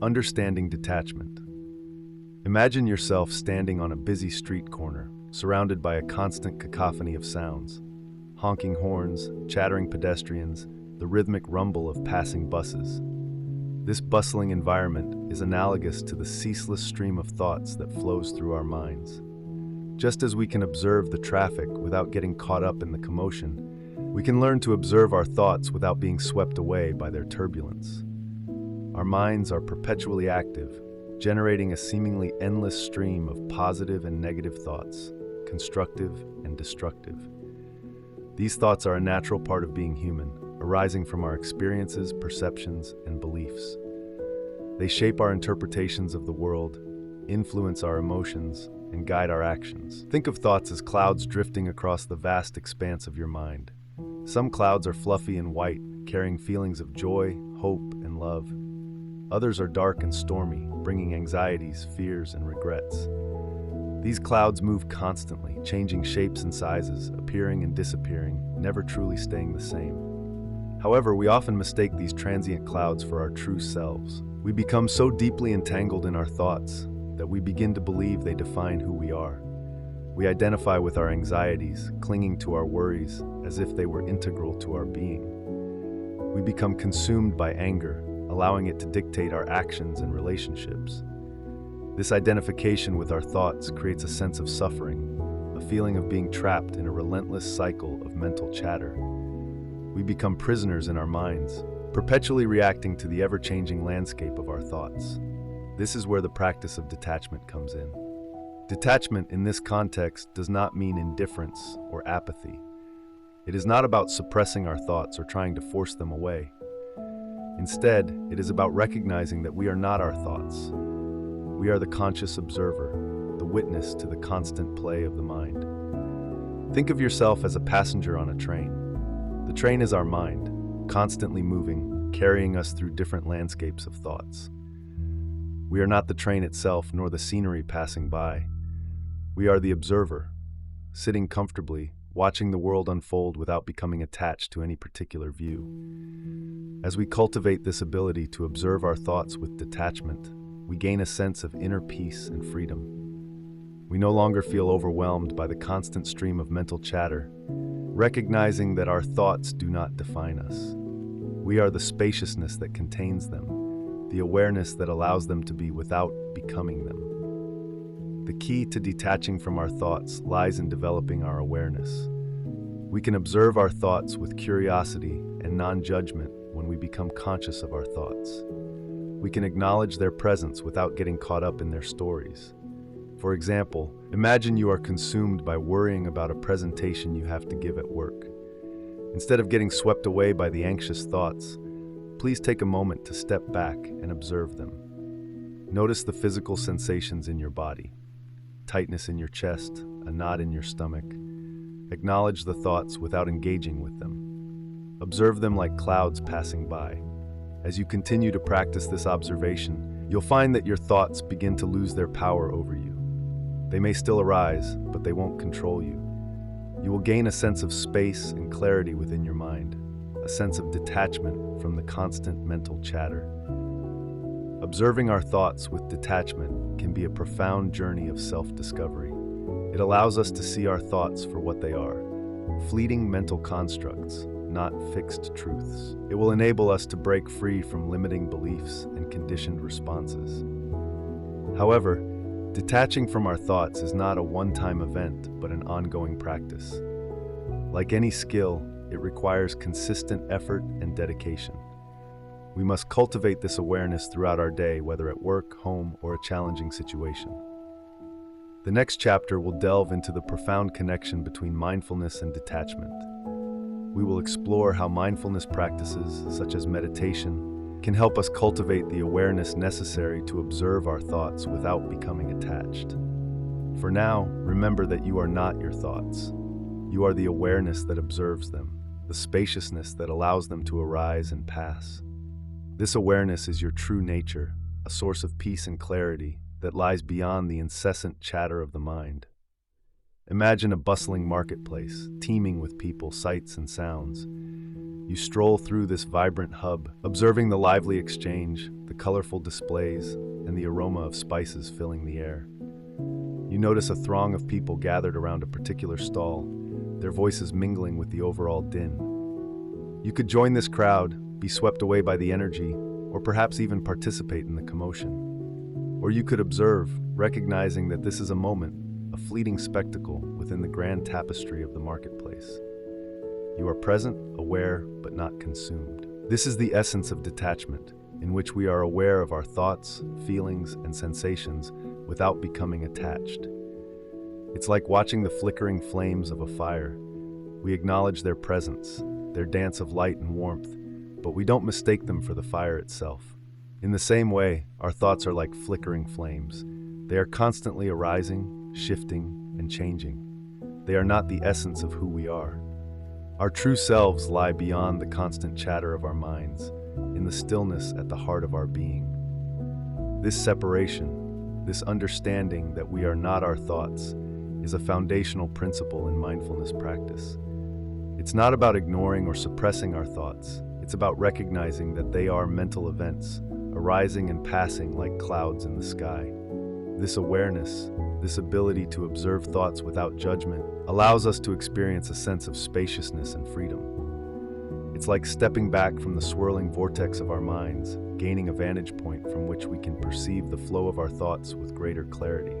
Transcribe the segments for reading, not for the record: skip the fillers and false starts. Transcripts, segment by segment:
Understanding detachment. Imagine yourself standing on a busy street corner, surrounded by a constant cacophony of sounds. Honking horns, chattering pedestrians, the rhythmic rumble of passing buses. This bustling environment is analogous to the ceaseless stream of thoughts that flows through our minds. Just as we can observe the traffic without getting caught up in the commotion, we can learn to observe our thoughts without being swept away by their turbulence. Our minds are perpetually active, generating a seemingly endless stream of positive and negative thoughts, constructive and destructive. These thoughts are a natural part of being human, arising from our experiences, perceptions, and beliefs. They shape our interpretations of the world, influence our emotions, and guide our actions. Think of thoughts as clouds drifting across the vast expanse of your mind. Some clouds are fluffy and white, carrying feelings of joy, hope, and love. Others are dark and stormy, bringing anxieties, fears, and regrets. These clouds move constantly, changing shapes and sizes, appearing and disappearing, never truly staying the same. However, we often mistake these transient clouds for our true selves. We become so deeply entangled in our thoughts that we begin to believe they define who we are. We identify with our anxieties, clinging to our worries as if they were integral to our being. We become consumed by anger, allowing it to dictate our actions and relationships. This identification with our thoughts creates a sense of suffering, a feeling of being trapped in a relentless cycle of mental chatter. We become prisoners in our minds, perpetually reacting to the ever-changing landscape of our thoughts. This is where the practice of detachment comes in. Detachment in this context does not mean indifference or apathy. It is not about suppressing our thoughts or trying to force them away. Instead, it is about recognizing that we are not our thoughts. We are the conscious observer, the witness to the constant play of the mind. Think of yourself as a passenger on a train. The train is our mind, constantly moving, carrying us through different landscapes of thoughts. We are not the train itself, nor the scenery passing by. We are the observer, sitting comfortably, watching the world unfold without becoming attached to any particular view. As we cultivate this ability to observe our thoughts with detachment, we gain a sense of inner peace and freedom. We no longer feel overwhelmed by the constant stream of mental chatter, recognizing that our thoughts do not define us. We are the spaciousness that contains them, the awareness that allows them to be without becoming them. The key to detaching from our thoughts lies in developing our awareness. We can observe our thoughts with curiosity and non-judgment when we become conscious of our thoughts. We can acknowledge their presence without getting caught up in their stories. For example, imagine you are consumed by worrying about a presentation you have to give at work. Instead of getting swept away by the anxious thoughts, please take a moment to step back and observe them. Notice the physical sensations in your body. Tightness in your chest, a knot in your stomach. Acknowledge the thoughts without engaging with them. Observe them like clouds passing by. As you continue to practice this observation, you'll find that your thoughts begin to lose their power over you. They may still arise, but they won't control you. You will gain a sense of space and clarity within your mind, a sense of detachment from the constant mental chatter. Observing our thoughts with detachment can be a profound journey of self-discovery. It allows us to see our thoughts for what they are, fleeting mental constructs, not fixed truths. It will enable us to break free from limiting beliefs and conditioned responses. However, detaching from our thoughts is not a one-time event, but an ongoing practice. Like any skill, it requires consistent effort and dedication. We must cultivate this awareness throughout our day, whether at work, home, or a challenging situation. The next chapter will delve into the profound connection between mindfulness and detachment. We will explore how mindfulness practices, such as meditation, can help us cultivate the awareness necessary to observe our thoughts without becoming attached. For now, remember that you are not your thoughts. You are the awareness that observes them, the spaciousness that allows them to arise and pass. This awareness is your true nature, a source of peace and clarity that lies beyond the incessant chatter of the mind. Imagine a bustling marketplace, teeming with people, sights, and sounds. You stroll through this vibrant hub, observing the lively exchange, the colorful displays, and the aroma of spices filling the air. You notice a throng of people gathered around a particular stall, their voices mingling with the overall din. You could join this crowd, be swept away by the energy, or perhaps even participate in the commotion. Or you could observe, recognizing that this is a moment, a fleeting spectacle within the grand tapestry of the marketplace. You are present, aware, but not consumed. This is the essence of detachment, in which we are aware of our thoughts, feelings, and sensations without becoming attached. It's like watching the flickering flames of a fire. We acknowledge their presence, their dance of light and warmth, but we don't mistake them for the fire itself. In the same way, our thoughts are like flickering flames. They are constantly arising, shifting, and changing. They are not the essence of who we are. Our true selves lie beyond the constant chatter of our minds, in the stillness at the heart of our being. This separation, this understanding that we are not our thoughts, is a foundational principle in mindfulness practice. It's not about ignoring or suppressing our thoughts. It's about recognizing that they are mental events, arising and passing like clouds in the sky. This awareness, this ability to observe thoughts without judgment, allows us to experience a sense of spaciousness and freedom. It's like stepping back from the swirling vortex of our minds, gaining a vantage point from which we can perceive the flow of our thoughts with greater clarity.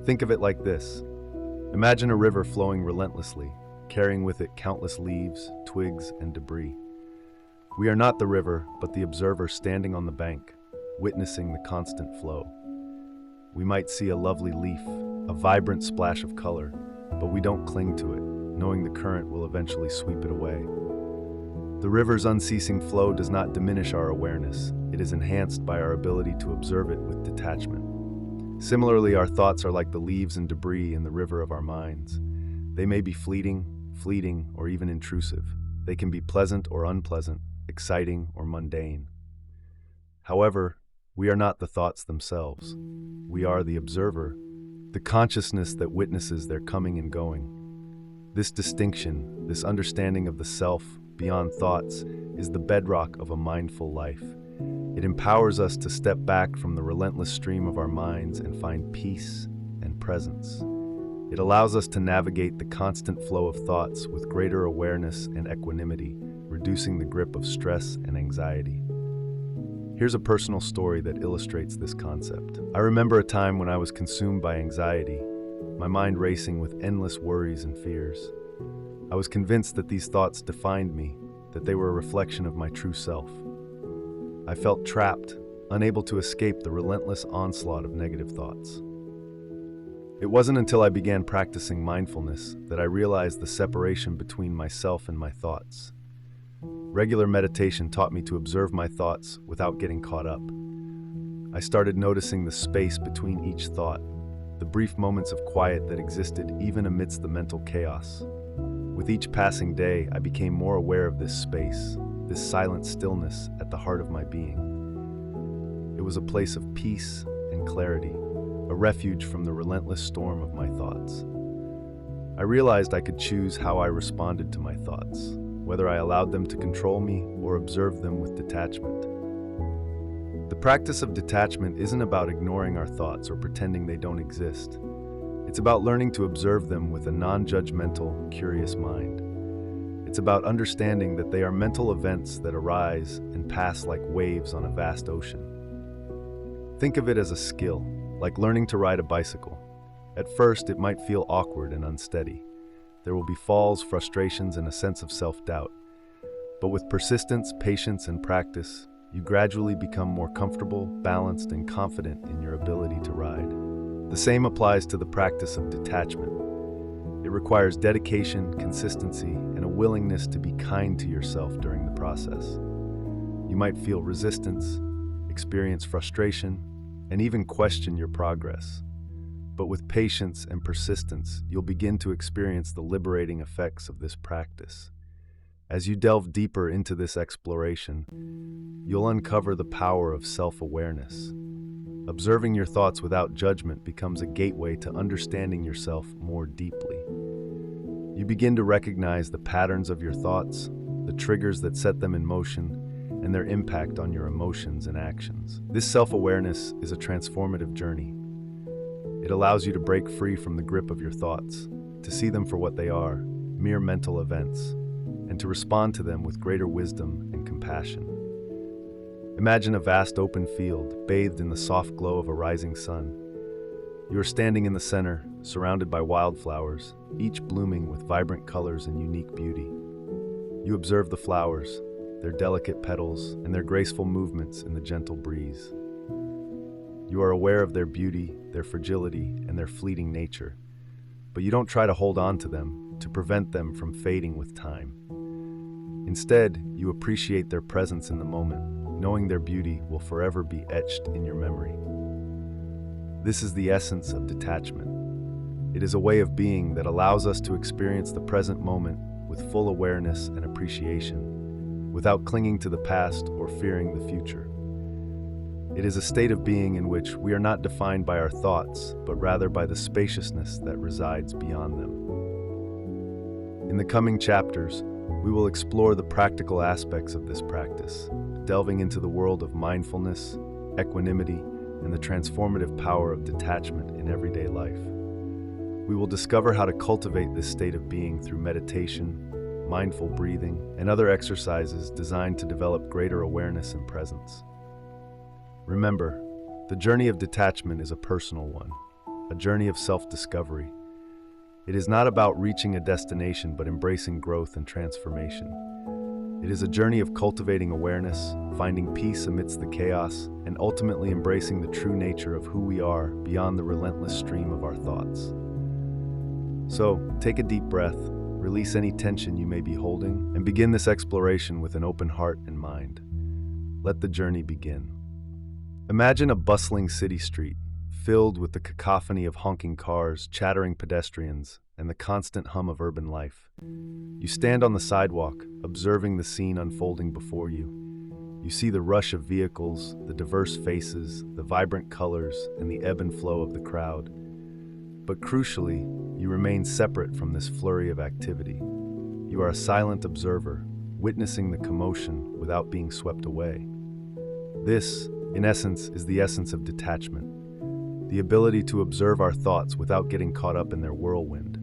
Think of it like this. Imagine a river flowing relentlessly, carrying with it countless leaves, twigs, and debris. We are not the river, but the observer standing on the bank, witnessing the constant flow. We might see a lovely leaf, a vibrant splash of color, but we don't cling to it, knowing the current will eventually sweep it away. The river's unceasing flow does not diminish our awareness. It is enhanced by our ability to observe it with detachment. Similarly, our thoughts are like the leaves and debris in the river of our minds. They may be fleeting, or even intrusive. They can be pleasant or unpleasant, exciting or mundane. However, we are not the thoughts themselves. We are the observer, the consciousness that witnesses their coming and going. This distinction, this understanding of the self beyond thoughts, is the bedrock of a mindful life. It empowers us to step back from the relentless stream of our minds and find peace and presence. It allows us to navigate the constant flow of thoughts with greater awareness and equanimity, reducing the grip of stress and anxiety. Here's a personal story that illustrates this concept. I remember a time when I was consumed by anxiety, my mind racing with endless worries and fears. I was convinced that these thoughts defined me, that they were a reflection of my true self. I felt trapped, unable to escape the relentless onslaught of negative thoughts. It wasn't until I began practicing mindfulness that I realized the separation between myself and my thoughts. Regular meditation taught me to observe my thoughts without getting caught up. I started noticing the space between each thought, the brief moments of quiet that existed even amidst the mental chaos. With each passing day, I became more aware of this space, this silent stillness at the heart of my being. It was a place of peace and clarity, a refuge from the relentless storm of my thoughts. I realized I could choose how I responded to my thoughts, whether I allowed them to control me or observed them with detachment. The practice of detachment isn't about ignoring our thoughts or pretending they don't exist. It's about learning to observe them with a non-judgmental, curious mind. It's about understanding that they are mental events that arise and pass like waves on a vast ocean. Think of it as a skill, like learning to ride a bicycle. At first, it might feel awkward and unsteady. There will be falls, frustrations, and a sense of self-doubt. But with persistence, patience, and practice, you gradually become more comfortable, balanced, and confident in your ability to ride. The same applies to the practice of detachment. It requires dedication, consistency, and a willingness to be kind to yourself during the process. You might feel resistance, experience frustration, and even question your progress. But with patience and persistence, you'll begin to experience the liberating effects of this practice. As you delve deeper into this exploration, you'll uncover the power of self-awareness. Observing your thoughts without judgment becomes a gateway to understanding yourself more deeply. You begin to recognize the patterns of your thoughts, the triggers that set them in motion, and their impact on your emotions and actions. This self-awareness is a transformative journey. It allows you to break free from the grip of your thoughts, to see them for what they are, mere mental events, and to respond to them with greater wisdom and compassion. Imagine a vast open field, bathed in the soft glow of a rising sun. You are standing in the center, surrounded by wildflowers, each blooming with vibrant colors and unique beauty. You observe the flowers, their delicate petals, and their graceful movements in the gentle breeze. You are aware of their beauty, their fragility, and their fleeting nature, but you don't try to hold on to them, to prevent them from fading with time. Instead, you appreciate their presence in the moment, knowing their beauty will forever be etched in your memory. This is the essence of detachment. It is a way of being that allows us to experience the present moment with full awareness and appreciation, without clinging to the past or fearing the future. It is a state of being in which we are not defined by our thoughts, but rather by the spaciousness that resides beyond them. In the coming chapters, we will explore the practical aspects of this practice, delving into the world of mindfulness, equanimity, and the transformative power of detachment in everyday life. We will discover how to cultivate this state of being through meditation, mindful breathing, and other exercises designed to develop greater awareness and presence. Remember, the journey of detachment is a personal one, a journey of self-discovery. It is not about reaching a destination, but embracing growth and transformation. It is a journey of cultivating awareness, finding peace amidst the chaos, and ultimately embracing the true nature of who we are beyond the relentless stream of our thoughts. So, take a deep breath, release any tension you may be holding, and begin this exploration with an open heart and mind. Let the journey begin. Imagine a bustling city street, filled with the cacophony of honking cars, chattering pedestrians, and the constant hum of urban life. You stand on the sidewalk, observing the scene unfolding before you. You see the rush of vehicles, the diverse faces, the vibrant colors, and the ebb and flow of the crowd. But crucially, you remain separate from this flurry of activity. You are a silent observer, witnessing the commotion without being swept away. This, in essence, is the essence of detachment. The ability to observe our thoughts without getting caught up in their whirlwind.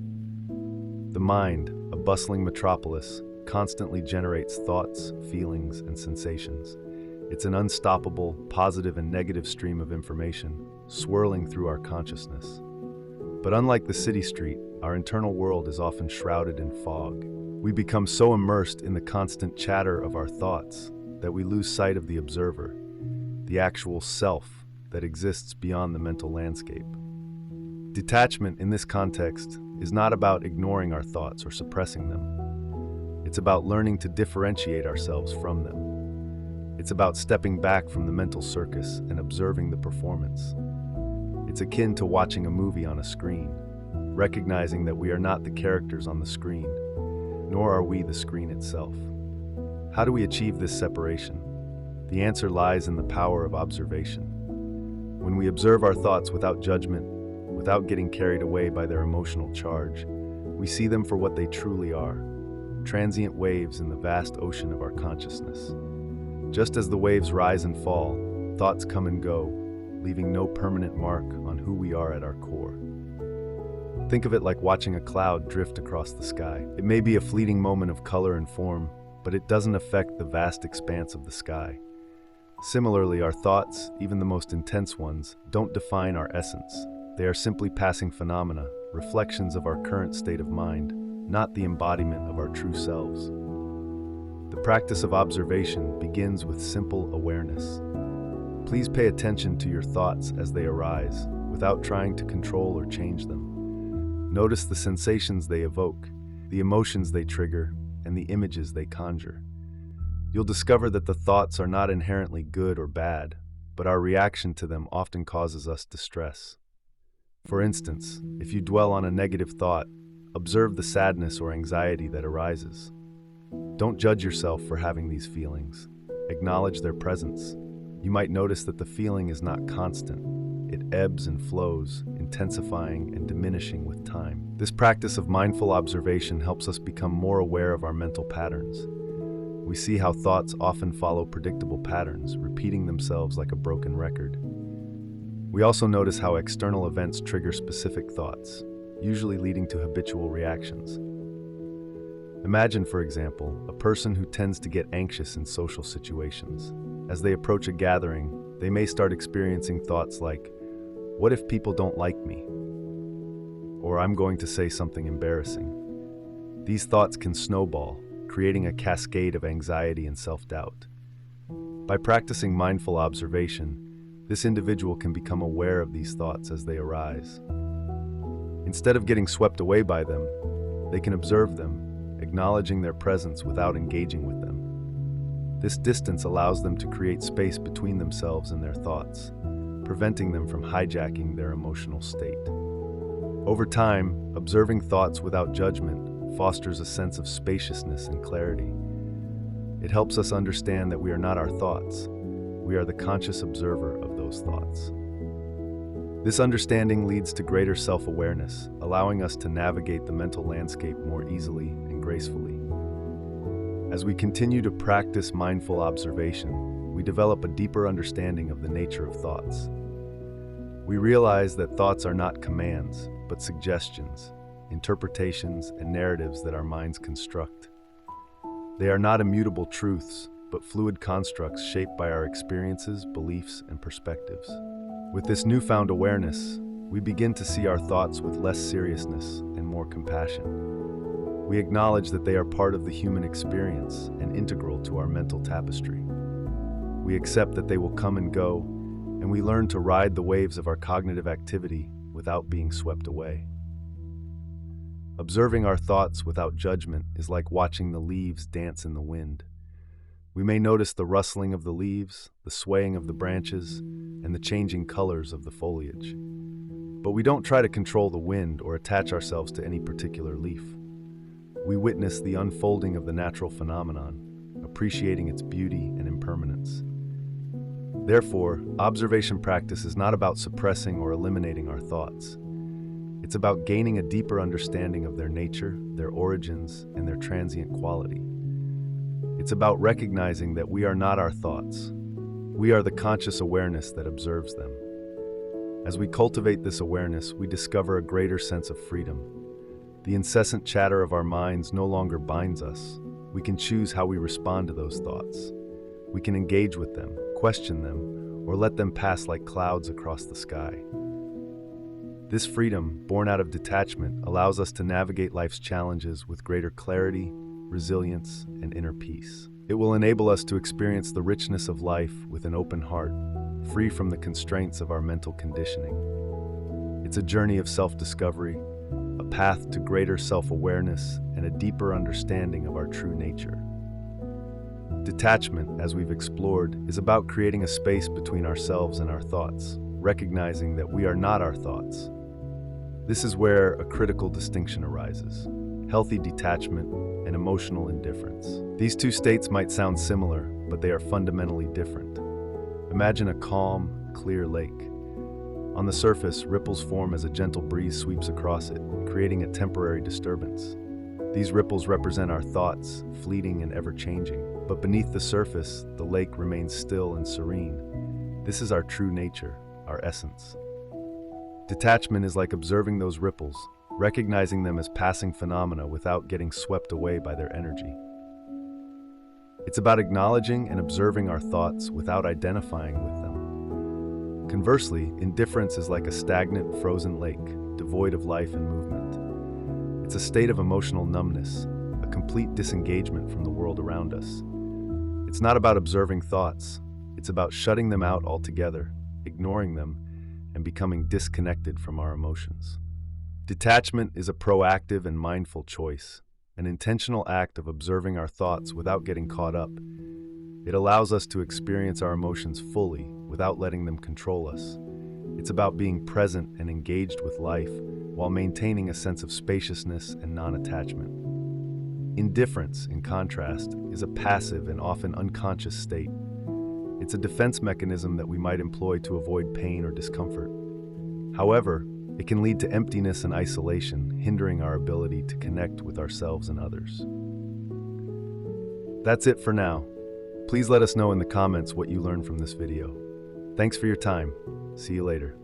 The mind, a bustling metropolis, constantly generates thoughts, feelings, and sensations. It's an unstoppable, positive and negative stream of information, swirling through our consciousness. But unlike the city street, our internal world is often shrouded in fog. We become so immersed in the constant chatter of our thoughts that we lose sight of the observer, the actual self that exists beyond the mental landscape. Detachment in this context is not about ignoring our thoughts or suppressing them. It's about learning to differentiate ourselves from them. It's about stepping back from the mental circus and observing the performance. It's akin to watching a movie on a screen, recognizing that we are not the characters on the screen, nor are we the screen itself. How do we achieve this separation? The answer lies in the power of observation. When we observe our thoughts without judgment, without getting carried away by their emotional charge, we see them for what they truly are, transient waves in the vast ocean of our consciousness. Just as the waves rise and fall, thoughts come and go, leaving no permanent mark on who we are at our core. Think of it like watching a cloud drift across the sky. It may be a fleeting moment of color and form, but it doesn't affect the vast expanse of the sky. Similarly, our thoughts, even the most intense ones, don't define our essence. They are simply passing phenomena, reflections of our current state of mind, not the embodiment of our true selves. The practice of observation begins with simple awareness. Please pay attention to your thoughts as they arise, without trying to control or change them. Notice the sensations they evoke, the emotions they trigger, and the images they conjure. You'll discover that the thoughts are not inherently good or bad, but our reaction to them often causes us distress. For instance, if you dwell on a negative thought, observe the sadness or anxiety that arises. Don't judge yourself for having these feelings. Acknowledge their presence. you might notice that the feeling is not constant. It ebbs and flows, intensifying and diminishing with time. This practice of mindful observation helps us become more aware of our mental patterns. We see how thoughts often follow predictable patterns, repeating themselves like a broken record. We also notice how external events trigger specific thoughts, usually leading to habitual reactions. Imagine, for example, a person who tends to get anxious in social situations. As they approach a gathering, they may start experiencing thoughts like, "What if people don't like me?" Or "I'm going to say something embarrassing." These thoughts can snowball, creating a cascade of anxiety and self-doubt. By practicing mindful observation, this individual can become aware of these thoughts as they arise. Instead of getting swept away by them, they can observe them, acknowledging their presence without engaging with them. This distance allows them to create space between themselves and their thoughts, preventing them from hijacking their emotional state. Over time, observing thoughts without judgment fosters a sense of spaciousness and clarity. It helps us understand that we are not our thoughts. We are the conscious observer of those thoughts. This understanding leads to greater self-awareness, allowing us to navigate the mental landscape more easily and gracefully. As we continue to practice mindful observation, we develop a deeper understanding of the nature of thoughts. We realize that thoughts are not commands, but suggestions, interpretations, and narratives that our minds construct. They are not immutable truths, but fluid constructs shaped by our experiences, beliefs, and perspectives. With this newfound awareness, we begin to see our thoughts with less seriousness and more compassion. We acknowledge that they are part of the human experience and integral to our mental tapestry. We accept that they will come and go, and we learn to ride the waves of our cognitive activity without being swept away. Observing our thoughts without judgment is like watching the leaves dance in the wind. We may notice the rustling of the leaves, the swaying of the branches, and the changing colors of the foliage. But we don't try to control the wind or attach ourselves to any particular leaf. We witness the unfolding of the natural phenomenon, appreciating its beauty and impermanence. Therefore, observation practice is not about suppressing or eliminating our thoughts. It's about gaining a deeper understanding of their nature, their origins, and their transient quality. It's about recognizing that we are not our thoughts. We are the conscious awareness that observes them. As we cultivate this awareness, we discover a greater sense of freedom. The incessant chatter of our minds no longer binds us. We can choose how we respond to those thoughts. We can engage with them, question them, or let them pass like clouds across the sky. This freedom, born out of detachment, allows us to navigate life's challenges with greater clarity, resilience, and inner peace. It will enable us to experience the richness of life with an open heart, free from the constraints of our mental conditioning. It's a journey of self-discovery, a path to greater self-awareness, and a deeper understanding of our true nature. Detachment, as we've explored, is about creating a space between ourselves and our thoughts, recognizing that we are not our thoughts. This is where a critical distinction arises: healthy detachment and emotional indifference. These two states might sound similar, but they are fundamentally different. Imagine a calm, clear lake. On the surface, ripples form as a gentle breeze sweeps across it, creating a temporary disturbance. These ripples represent our thoughts, fleeting and ever-changing. But beneath the surface, the lake remains still and serene. This is our true nature, our essence. Detachment is like observing those ripples, recognizing them as passing phenomena without getting swept away by their energy. It's about acknowledging and observing our thoughts without identifying with them. Conversely, indifference is like a stagnant, frozen lake, devoid of life and movement. It's a state of emotional numbness, a complete disengagement from the world around us. It's not about observing thoughts. It's about shutting them out altogether, ignoring them, and becoming disconnected from our emotions. Detachment is a proactive and mindful choice, an intentional act of observing our thoughts without getting caught up. It allows us to experience our emotions fully, without letting them control us. It's about being present and engaged with life, while maintaining a sense of spaciousness and non-attachment. Indifference, in contrast, is a passive and often unconscious state. It's a defense mechanism that we might employ to avoid pain or discomfort. However, it can lead to emptiness and isolation, hindering our ability to connect with ourselves and others. That's it for now. Please let us know in the comments what you learned from this video. Thanks for your time. See you later.